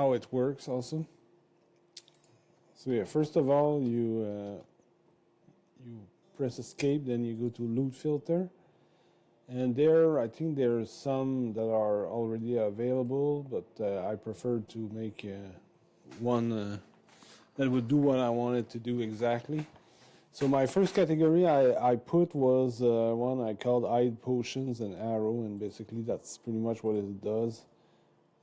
how it works also. So yeah, first of all, you press escape, then you go to loot filter, and there I think there's some that are already available, but I prefer to make one that would do what I wanted to do exactly. So my first category I put was one I called hide potions and arrow, and basically that's pretty much what it does.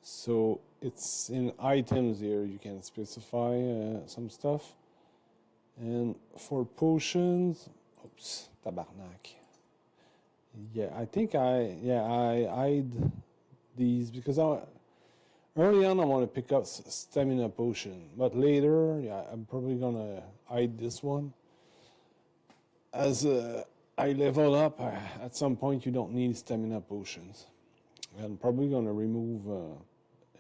So it's in items here, you can specify some stuff. And for potions, oops, tabarnak. Yeah, I think I hide these because early on I want to pick up stamina potion, but later, yeah, I'm probably gonna hide this one. As I level up, at some point you don't need stamina potions. I'm probably gonna remove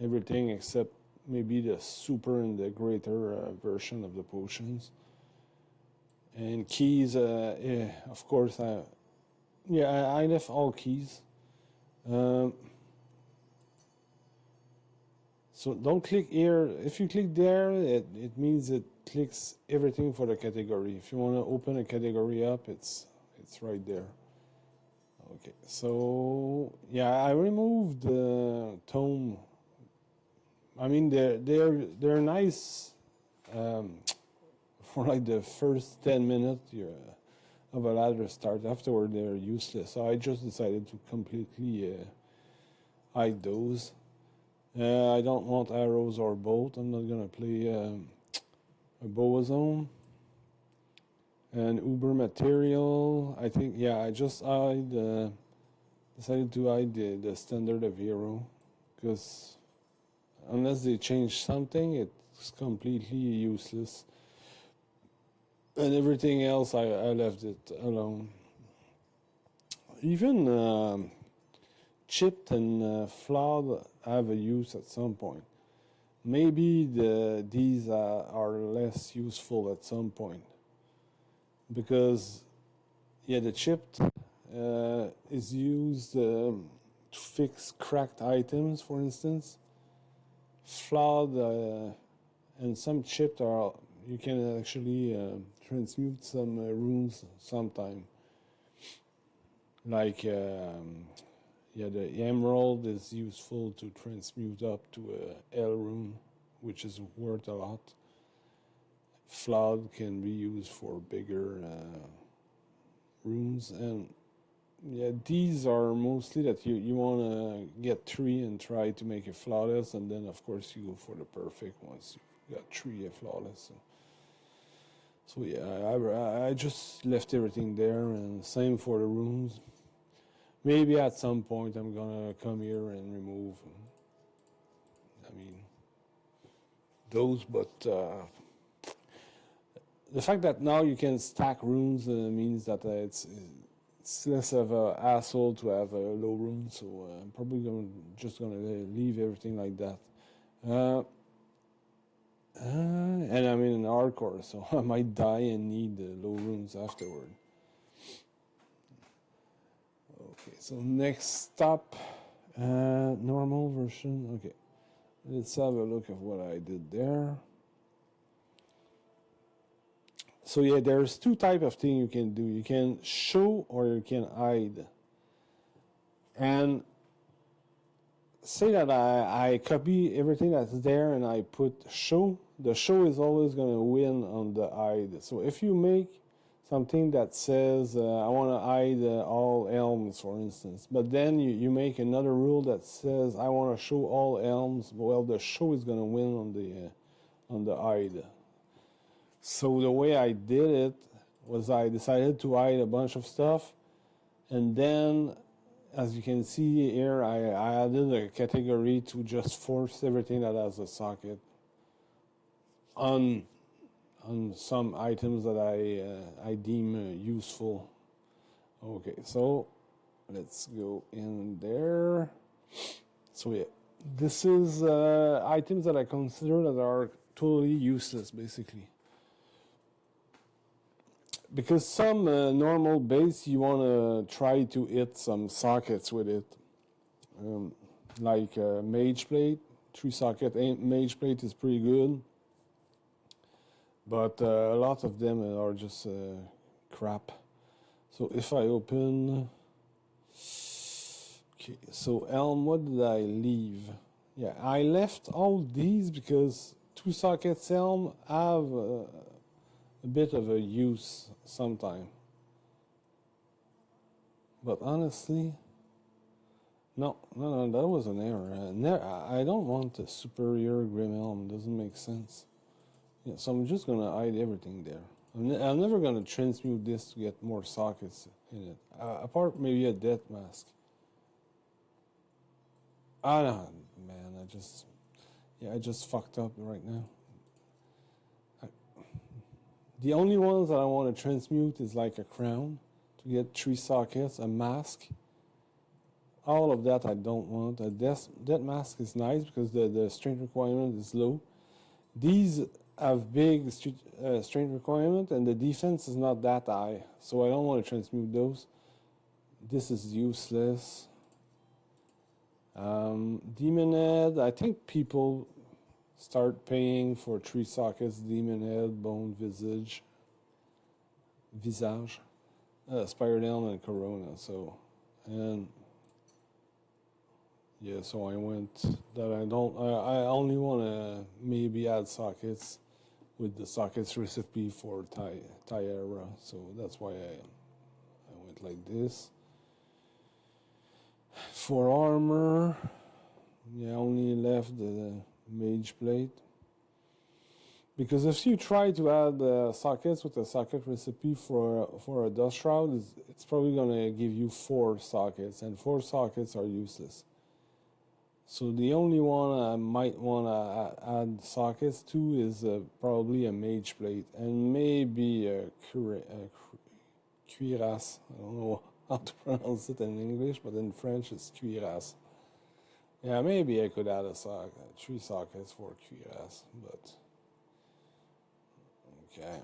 everything except maybe the super and the greater version of the potions. And keys, yeah, of course, I left all keys. So don't click here. If you click there, it means it clicks everything for the category. If you want to open a category up, it's right there. Okay, so yeah, I removed the tome. I mean, they're nice for like the first 10 minutes of a ladder start. Afterward, they're useless. So I just decided to completely hide those. I don't want arrows or bolt. I'm not gonna play a boa zone. And Uber material, I think, yeah, I just decided to hide the standard of hero, because unless they change something, it's completely useless. And everything else, I left it alone. Even chipped and flawed have a use at some point. Maybe these are less useful at some point. Because, yeah, the chipped is used to fix cracked items, for instance. Flawed and some chipped are, you can actually transmute some runes sometime. Like, yeah, the emerald is useful to transmute up to a L rune, which is worth a lot. Flawed can be used for bigger runes, and yeah, these are mostly that you want to get 3 and try to make it flawless, and then of course you go for the perfect once you got 3 flawless. So yeah, I just left everything there, and same for the runes. Maybe at some point I'm gonna come here and remove, I mean, those, but the fact that now you can stack runes means that it's less of a hassle to have a low rune, so I'm probably just gonna leave everything like that. And I'm in an hardcore, so I might die and need low runes afterward. Okay, so next stop, normal version. Okay, let's have a look at what I did there. So yeah, there's 2 types of thing you can do. You can show or you can hide. And say that I copy everything that's there and I put show. The show is always going to win on the hide. So if you make something that says I want to hide all elms, for instance, but then you make another rule that says I want to show all elms, well, the show is going to win on the hide. So the way I did it was I decided to hide a bunch of stuff, and then, as you can see here, I added a category to just force everything that has a socket on some items that I deem useful. Okay, so let's go in there. So yeah, this is items that I consider that are totally useless, basically. Because some normal base, you want to try to hit some sockets with it. Like Mage Plate, 3 socket mage plate is pretty good, but a lot of them are just crap. So if I open, okay, so Elm, what did I leave? Yeah, I left all these because 2 sockets Elm have a bit of a use sometime. But honestly, no, that was an error. I don't want a superior Grim Elm. Doesn't make sense. Yeah, so I'm just gonna hide everything there. I'm never gonna transmute this to get more sockets in it. Apart maybe a death mask. Ah no, man, I just fucked up right now. The only ones that I want to transmute is like a crown to get 3 sockets, a mask. All of that I don't want. That mask is nice because the strength requirement is low. These have big strength requirement and the defense is not that high, so I don't want to transmute those. This is useless. Demon Head, I think people start paying for 3 sockets, Demon Head, Bone Visage, Spired Elm, and Corona. So, and yeah, so I went that I only want to maybe add sockets with the sockets recipe for Tyera. So that's why I went like this. For armor, yeah, I only left the mage plate. Because if you try to add sockets with a socket recipe for a dust shroud, it's probably going to give you 4 sockets, and 4 sockets are useless. So the only one I might want to add sockets to is probably a mage plate, and maybe a cuirasse. I don't know how to pronounce it in English, but in French it's cuirasse. Yeah, maybe I could add 3 sockets for cuirasse, but okay.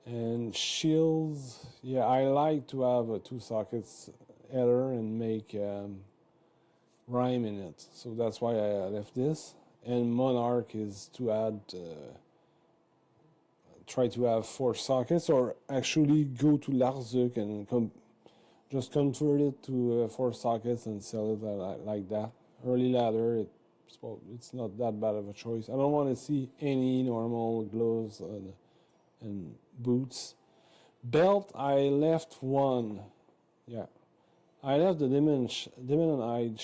And shields, yeah, I like to have 2 sockets header and make rhyme in it, so that's why I left this. And Monarch is to add try to have 4 sockets, or actually go to Larzuk and just convert it to 4 sockets and sell it like that. Early ladder, it's not that bad of a choice. I don't want to see any normal gloves and boots. Belt, I left 1. Yeah, I left the Demonite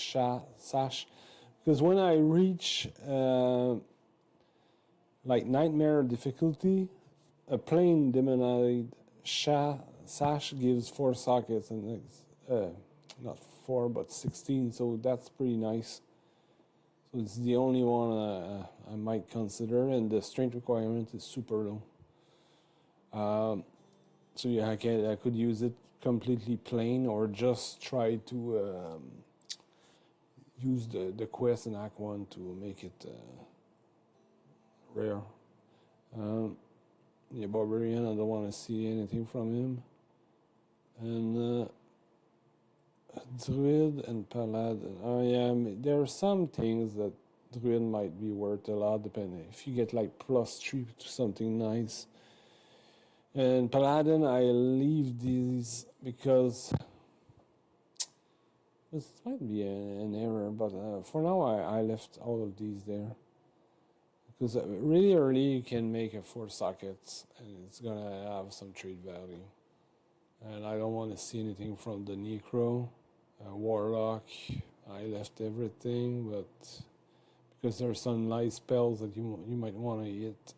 sash because when I reach like nightmare difficulty, a plain Demonite sash gives 4 sockets, and not 4 but 16, so that's pretty nice. So it's the only one I might consider, and the strength requirement is super low. So yeah, I could use it completely plain, or just try to use the quest in Act 1 to make it rare. Yeah, Barbarian, I don't want to see anything from him. And Druid and Paladin. There are some things that Druid might be worth a lot, depending. If you get like +3 to something nice. And Paladin, I leave these because this might be an error, but for now I left all of these there. Because really early you can make a 4 sockets, and it's gonna have some trade value. And I don't want to see anything from the Necro. Warlock, I left everything, but because there are some nice spells that you might want to hit.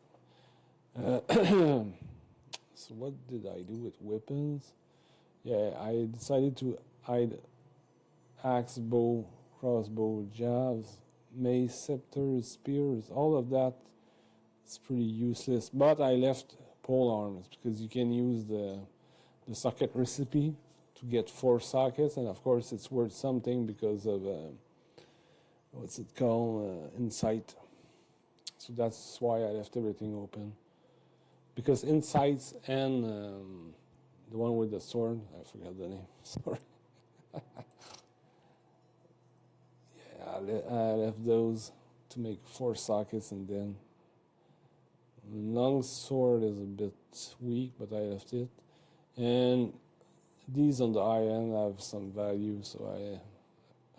So what did I do with weapons? Yeah, I decided to hide axe, bow, crossbow, jabs, mace, scepters, spears, all of that. It's pretty useless, but I left pole arms because you can use the socket recipe to get 4 sockets, and of course it's worth something because of what's it called, insight. So that's why I left everything open, because insights and the one with the sword, I forgot the name, sorry. Yeah, I left those to make 4 sockets, and then long sword is a bit weak, but I left it. And these on the high end have some value, so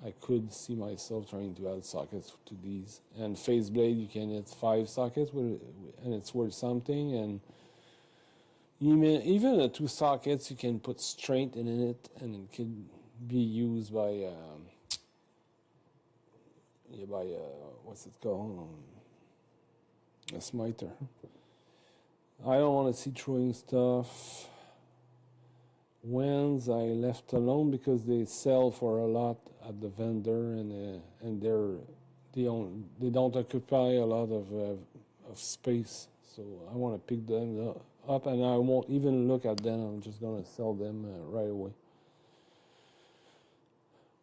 I could see myself trying to add sockets to these. And face blade, you can hit 5 sockets with, and it's worth something. And even the 2 sockets, you can put strength in it, and it can be used by what's it called? A smiter. I don't want to see throwing stuff. Wands I left alone because they sell for a lot at the vendor, and they don't occupy a lot of space. So I want to pick them up, and I won't even look at them. I'm just gonna sell them right away.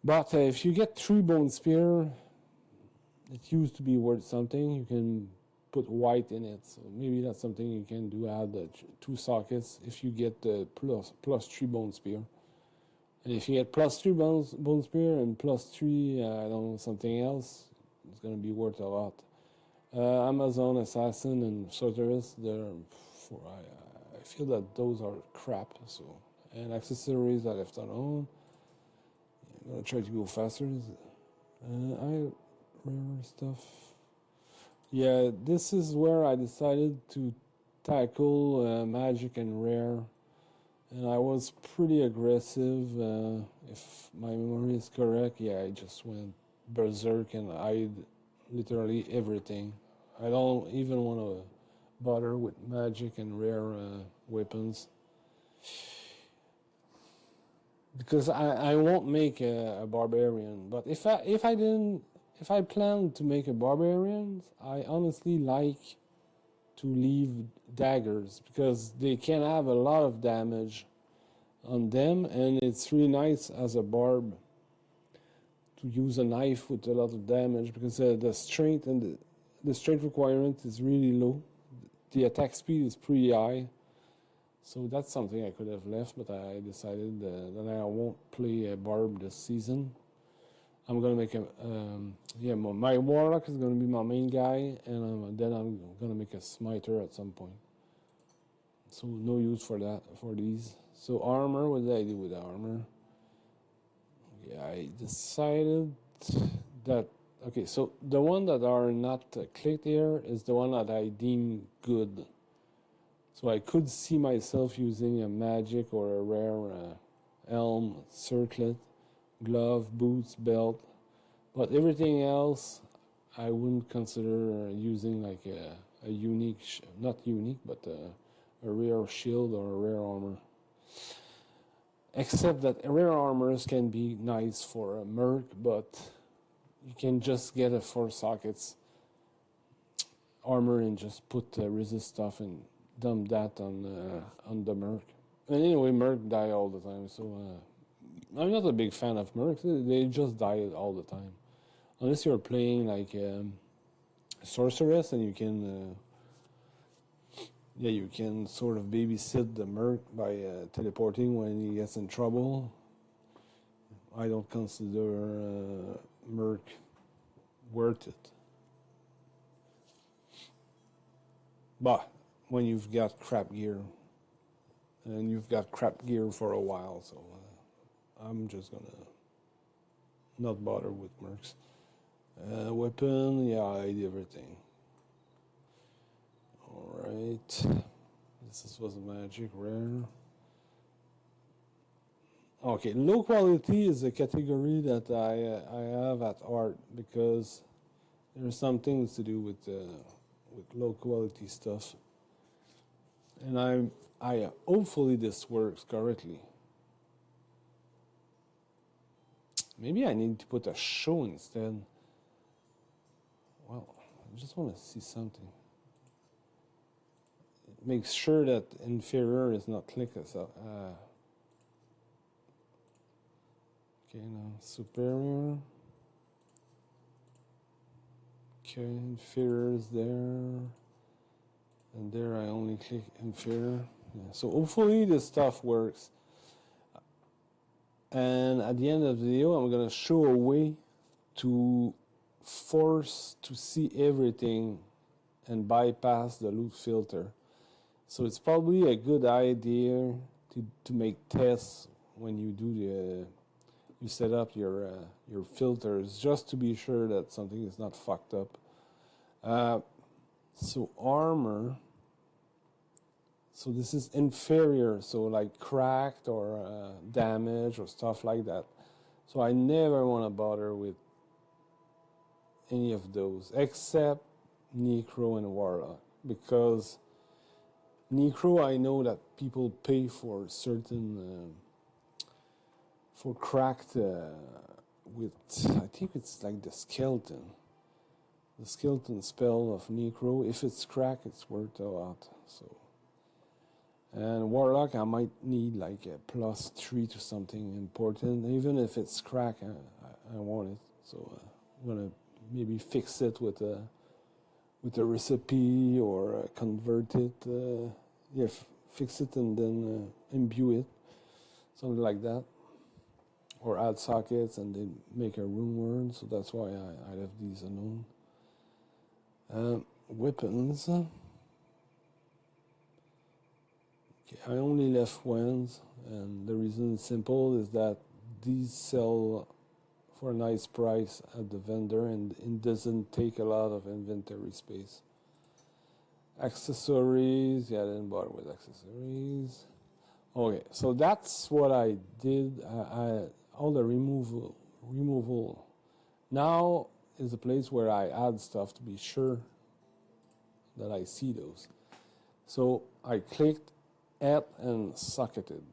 But if you get 3 bone spear, it used to be worth something. You can put white in it, so maybe that's something you can do. Add 2 sockets if you get the plus 3 bone spear. And if you get plus 3 bone spear and plus 3, I don't know, something else, it's gonna be worth a lot. Amazon Assassin and Sorceress, I feel that those are crap. So, and accessories I left alone. I'm gonna try to go faster. Rare stuff. Yeah, this is where I decided to tackle magic and rare, and I was pretty aggressive. If my memory is correct, yeah, I just went berserk and I literally everything. I don't even want to bother with magic and rare weapons because I won't make a barbarian. But if I plan to make a barbarian, I honestly like to leave daggers because they can have a lot of damage on them, and it's really nice as a barb to use a knife with a lot of damage because the strength and the strength requirement is really low. The attack speed is pretty high, so that's something I could have left, but I decided that I won't play a barb this season. I'm gonna make my Warlock is gonna be my main guy, and then I'm gonna make a smiter at some point. So no use for these. So armor, what did I do with the armor? Yeah, I decided that, okay, so the one that are not clicked here is the one that I deem good. So I could see myself using a magic or a rare helm, circlet, glove, boots, belt, but everything else I wouldn't consider using like a unique, not unique, but a rare shield or a rare armor. Except that rare armors can be nice for a merc, but you can just get a 4 sockets armor and just put resist stuff and dump that on the merc. And anyway, merc die all the time, so I'm not a big fan of mercs. They just die all the time, unless you're playing like sorceress, and you can you can sort of babysit the merc by teleporting when he gets in trouble. I don't consider merc worth it. But when you've got crap gear, and you've got crap gear for a while, so I'm just gonna not bother with mercs. Weapon, yeah, I did everything. Alright. This was magic, rare. Okay, low quality is a category that I have at art because there's some things to do with low quality stuff. And I hopefully this works correctly. Maybe I need to put a show instead. Well, I just want to see something. Make sure that inferior is not clicked as okay, now superior. Okay, inferior is there. And there I only click inferior. Yeah, so hopefully this stuff works. And at the end of the video, I'm going to show a way to forced to see everything and bypass the loot filter. So it's probably a good idea to make tests when you do you set up your filters, just to be sure that something is not fucked up. So armor. So this is inferior, so like cracked or damaged or stuff like that. So I never want to bother with any of those except Necro and Warlock, because Necro, I know that people pay for certain for cracked with, I think it's like the skeleton spell of Necro. If it's cracked, it's worth a lot. So, and Warlock, I might need like a +3 to something important, even if it's cracked. I want it, so I'm gonna maybe fix it with a recipe, or convert it. Yeah, fix it and then imbue it, something like that, or add sockets and then make a rune word. So that's why I left these alone. Weapons. Okay, I only left ones, and the reason is simple, is that these sell for a nice price at the vendor, and it doesn't take a lot of inventory space. Accessories, yeah, I didn't bother with accessories. Okay, so that's what I did. All the removal. Now is a place where I add stuff to be sure that I see those. So I clicked add and socketed.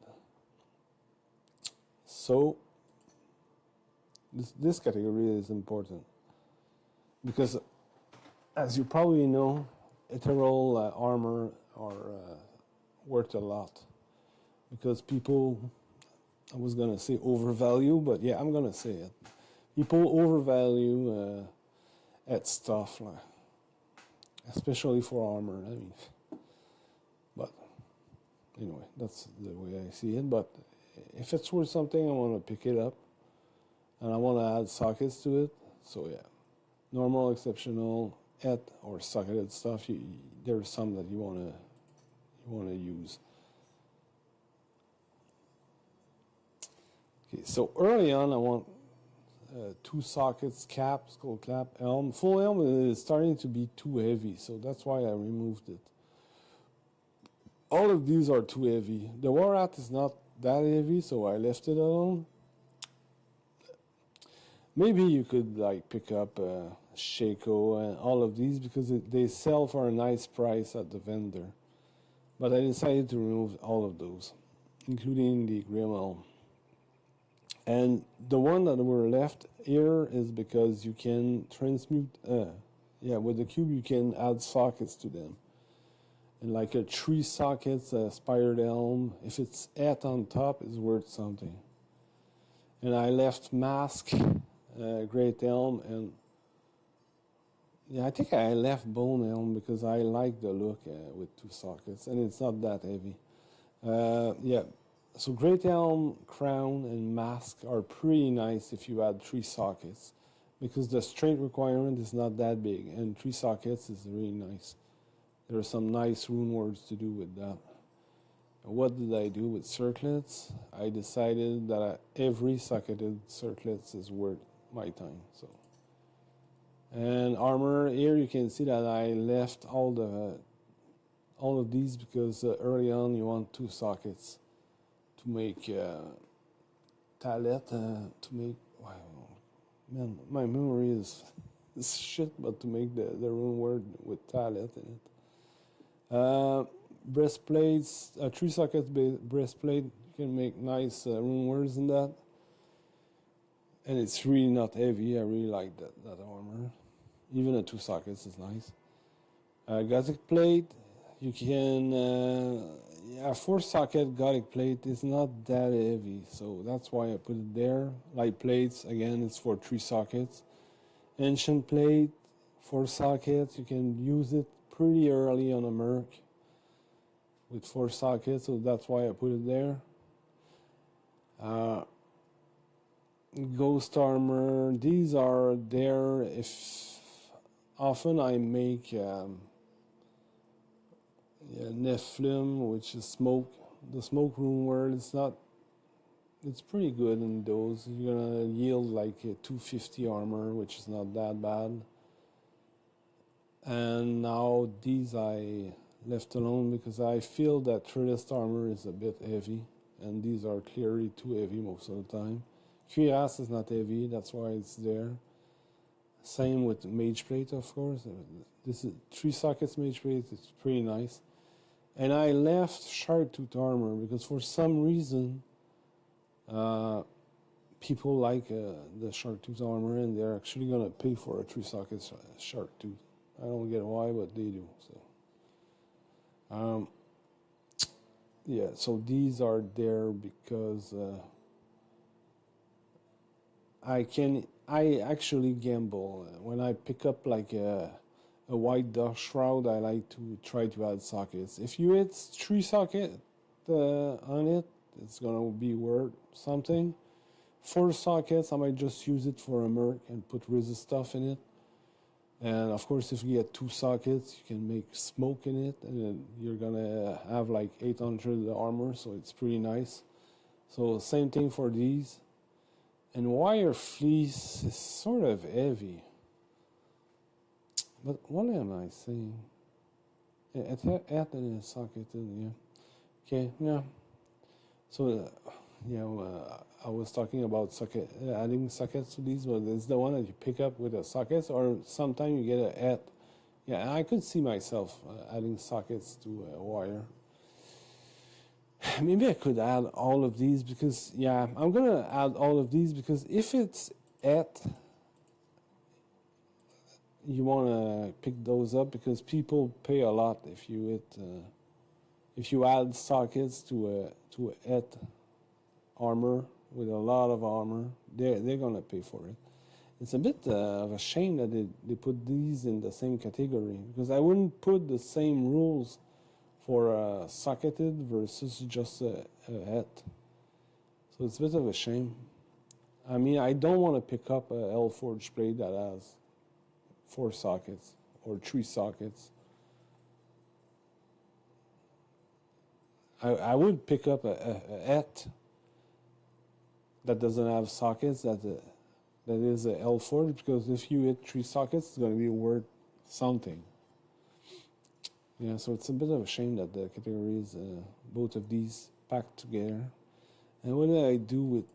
So this category is important because, as you probably know, ethereal armor are worth a lot, because people, I was gonna say overvalue, but yeah, I'm gonna say it. People overvalue at stuff, like, especially for armor. I mean, but anyway, that's the way I see it. But if it's worth something, I want to pick it up, and I want to add sockets to it. So yeah, normal, exceptional, at or socketed stuff. There's some that you wanna use. Okay, so early on, I want 2 sockets, cap, skull cap, helm. Full helm is starting to be too heavy, so that's why I removed it. All of these are too heavy. The War Hat is not that heavy, so I left it alone. Maybe you could like pick up Shaco and all of these, because they sell for a nice price at the vendor. But I decided to remove all of those, including the Grim Helm. And the one that were left here is because you can transmute, with the cube you can add sockets to them. And like a 3 sockets, Spired Helm, if it's at on top, is worth something. And I left Mask, Great Helm, and yeah, I think I left Bone Helm because I like the look with 2 sockets, and it's not that heavy. Yeah. So Great Helm, Crown, and Mask are pretty nice if you add 3 sockets, because the strength requirement is not that big, and 3 sockets is really nice. There are some nice rune words to do with that. What did I do with circlets? I decided that every socketed circlets is worth my time. So, and armor, here you can see that I left all of these because early on you want 2 sockets to make Talet, to make, wow, man, my memory is shit, but to make the rune word with Talet in it. Breastplates, 3 sockets breastplate, you can make nice rune words in that. And it's really not heavy. I really like that armor. Even a 2 sockets is nice. Gothic plate, you can, 4 socket Gothic plate is not that heavy, so that's why I put it there. Light plates, again, it's for 3 sockets. Ancient plate, 4 sockets, you can use it pretty early on a Merc with 4 sockets, so that's why I put it there. ghost armor. These are there if often I make yeah, Nephilim, which is smoke. The smoke room world. It's pretty good in those. You're gonna yield like a 250 armor, which is not that bad. And now these I left alone because I feel that Tridest armor is a bit heavy, and these are clearly too heavy most of the time. Cuirass is not heavy, that's why it's there. Same with Mage Plate, of course. This is 3 sockets Mage Plate, it's pretty nice. And I left Shark Tooth armor because for some reason people like the Shark Tooth armor, and they're actually gonna pay for a 3 socket Shark Tooth. I don't get why, but they do. So, yeah. So these are there because I actually gamble when I pick up like a white dust shroud. I like to try to add sockets. If you hit 3 sockets on it, it's gonna be worth something. 4 sockets, I might just use it for a merc and put resist stuff in it. And of course, if you get 2 sockets, you can make smoke in it, and then you're gonna have like 800 armor, so it's pretty nice. So same thing for these. And wire fleece is sort of heavy. But what am I saying? Add in a socket, yeah. Okay, yeah. So, I was talking about adding sockets to these, but it's the one that you pick up with the sockets, or sometimes you get a add. Yeah, and I could see myself adding sockets to a wire. Maybe I could add all of these because, yeah, I'm gonna add all of these because if it's at, you wanna pick those up because people pay a lot if you add sockets to a at armor with a lot of armor. They're gonna pay for it. It's a bit of a shame that they put these in the same category because I wouldn't put the same rules for a socketed versus just a hat. So it's a bit of a shame. I mean, I don't want to pick up a L-Forge blade that has 4 sockets or 3 sockets. I would pick up a hat that doesn't have sockets, that is a L-Forge, because if you hit 3 sockets, it's going to be worth something. Yeah, so it's a bit of a shame that the categories, both of these packed together. And what did I do with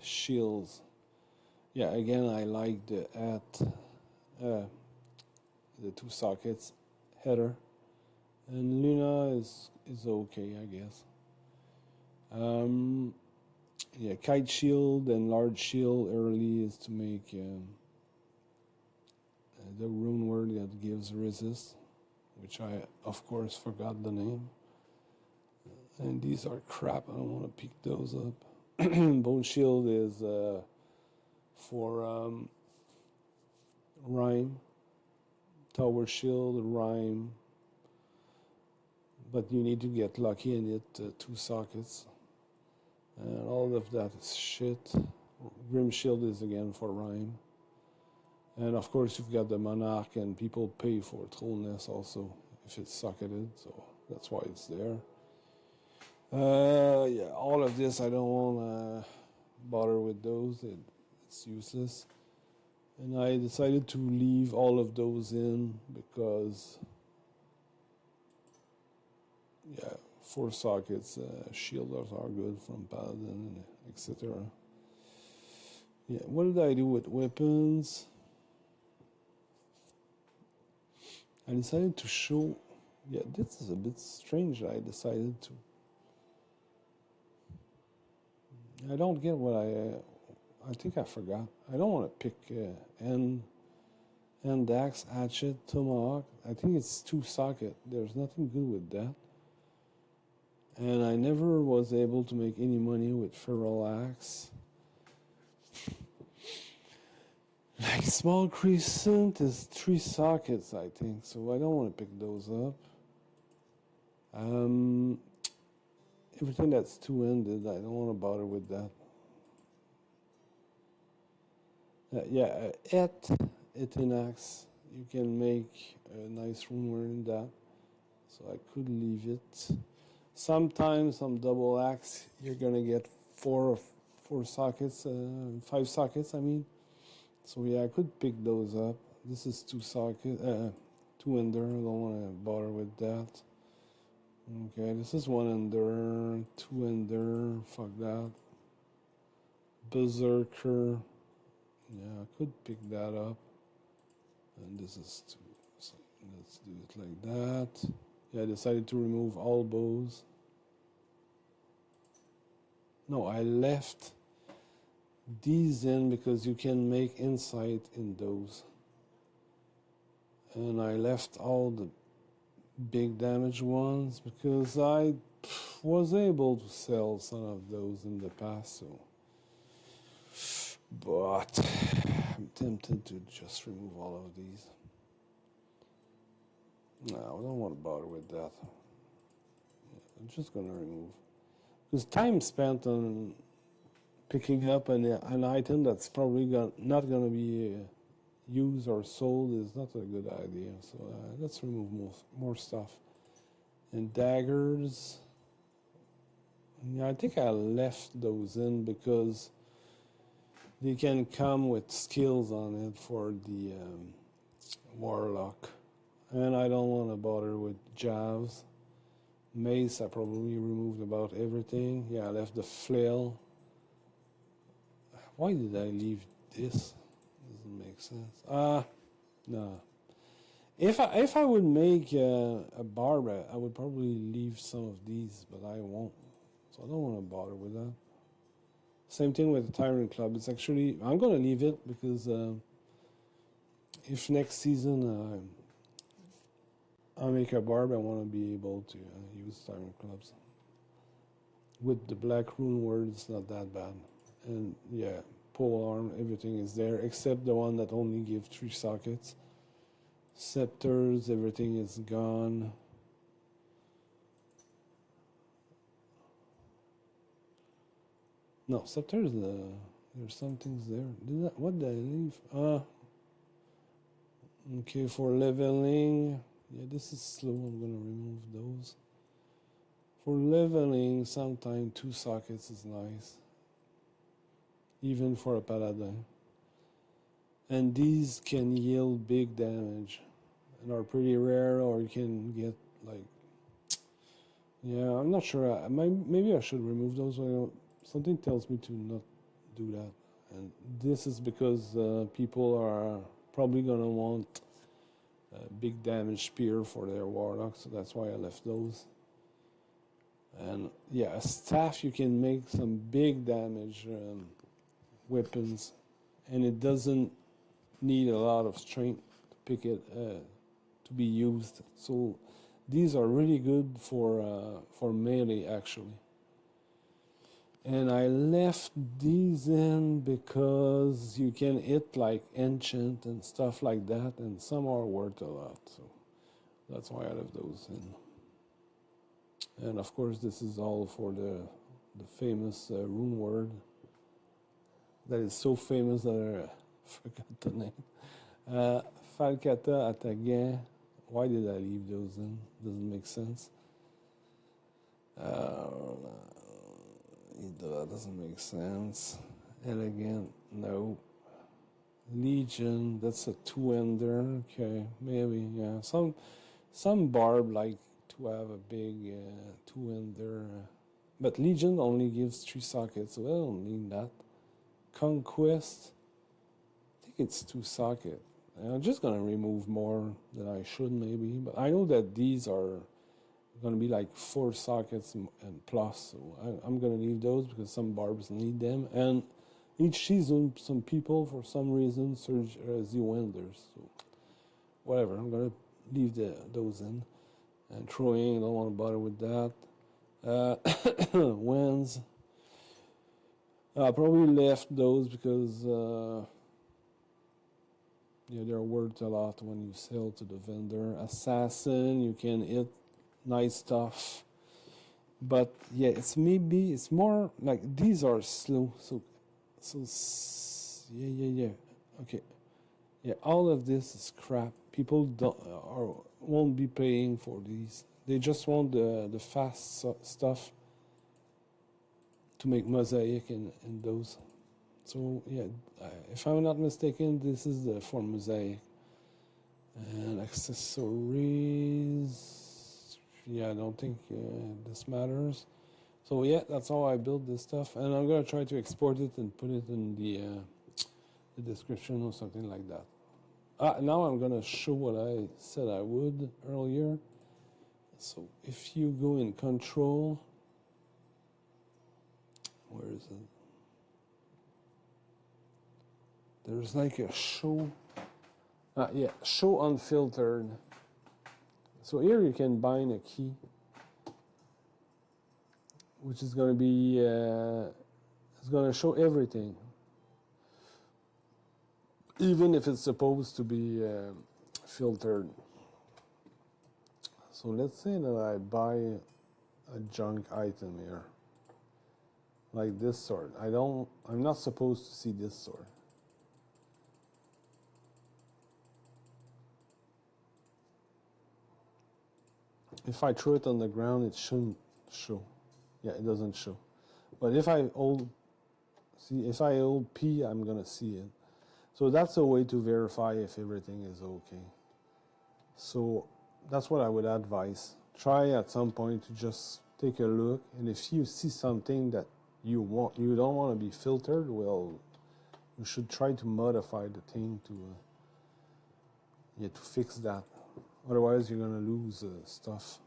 shields? Yeah, again, I like the the 2 sockets header, and Luna is okay, I guess. Yeah, kite shield and large shield early is to make the rune word that gives resist, which I of course forgot the name. And these are crap. I don't want to pick those up. Bone shield is for rhyme. Tower shield, rhyme. But you need to get lucky and hit 2 sockets. And all of that is shit. Grim shield is again for rhyme. And of course you've got the monarch, and people pay for trollness also if it's socketed, so that's why it's there. Yeah, all of this I don't want to bother with those. It's useless. And I decided to leave all of those in because, yeah, 4 sockets, shielders are good from Paladin, etc. Yeah, what did I do with weapons? I decided to show. Yeah, this is a bit strange. I decided to. I don't get what I think I forgot. I don't want to pick End axe, hatchet, tomahawk. I think it's 2 socket. There's nothing good with that. And I never was able to make any money with feral axe. Like small crescent is 3 sockets, I think. So I don't want to pick those up. Everything that's 2-ended, I don't want to bother with that. Etinax. You can make a nice rune in that, so I could leave it. Sometimes some double axe, you're gonna get four sockets, 5 sockets. I mean, so yeah, I could pick those up. This is 2 socket, 2 ender. I don't want to bother with that. Okay, this is 1 ender, 2 ender. Fuck that. Berserker. Yeah, I could pick that up. And this is 2. So let's do it like that. Yeah, I decided to remove all bows. No, I left these in because you can make insight in those. And I left all the big damage ones because I was able to sell some of those in the past, so. But I'm tempted to just remove all of these. No, I don't want to bother with that. I'm just gonna remove. Because time spent on picking up an item that's probably not gonna be used or sold is not a good idea. So let's remove more stuff. And daggers. Yeah, I think I left those in because they can come with skills on it for the Warlock. And I don't want to bother with jabs. Mace, I probably removed about everything. Yeah, I left the flail. Why did I leave this? Doesn't make sense. No. If I would make a barb, I would probably leave some of these, but I won't. So I don't want to bother with that. Same thing with the Tyrant Club. It's actually, I'm going to leave it because if next season I make a barb, I want to be able to use Tyrant Clubs. With the black rune word, it's not that bad. And yeah, pole arm, everything is there, except the one that only gives 3 sockets. Scepters, everything is gone. No, scepters, there's some things there. What did I leave? Okay, for leveling, yeah, this is slow. I'm gonna remove those. For leveling, sometimes 2 sockets is nice, even for a paladin. And these can yield big damage and are pretty rare, or you can get like, yeah, I'm not sure. Maybe I should remove those. Something tells me to not do that. And this is because people are probably gonna want big damage spear for their warlock, so that's why I left those. And yeah, a staff, you can make some big damage weapons, and it doesn't need a lot of strength to pick it to be used. So these are really good for melee actually. And I left these in because you can hit like enchant and stuff like that, and some are worth a lot. So that's why I left those in. And of course, this is all for the famous rune word that is so famous that I forgot the name. Falcata Atagan. Why did I leave those in? Doesn't make sense. That doesn't make sense. Elegant, no. Legion, that's a 2-ender. Okay, maybe, yeah. Some barb like to have a big 2-ender. But Legion only gives 3 sockets, so I don't need that. Conquest, I think it's 2 socket. I'm just gonna remove more than I should maybe, but I know that these are gonna be like 4 sockets and plus, so I'm gonna leave those because some barbs need them. And each season, some people for some reason search Z-Wenders, so whatever. I'm gonna leave those in. And throwing, I don't want to bother with that. Wins. I probably left those because yeah, they're worth a lot when you sell to the vendor. Assassin, you can hit nice stuff, but yeah, it's more like these are slow. So yeah. Okay, yeah, all of this is crap. People don't or won't be paying for these. They just want the fast stuff to make mosaic and those. So yeah, if I'm not mistaken, this is the for mosaic and accessories. Yeah, I don't think this matters. So yeah, that's how I build this stuff, and I'm gonna try to export it and put it in the description or something like that. Now I'm gonna show what I said I would earlier. So if you go in control, where is it? There's like a show. Yeah, show unfiltered. So here you can bind a key, which is gonna be it's gonna show everything, even if it's supposed to be filtered. So let's say that I buy a junk item here, like this sword. I'm not supposed to see this sword. If I throw it on the ground, it shouldn't show. Yeah, it doesn't show. But if I hold P, I'm gonna see it. So that's a way to verify if everything is okay. So that's what I would advise. Try at some point to just take a look, and if you see something that you don't want to be filtered, well, you should try to modify the thing to fix that. Otherwise, you're gonna lose stuff.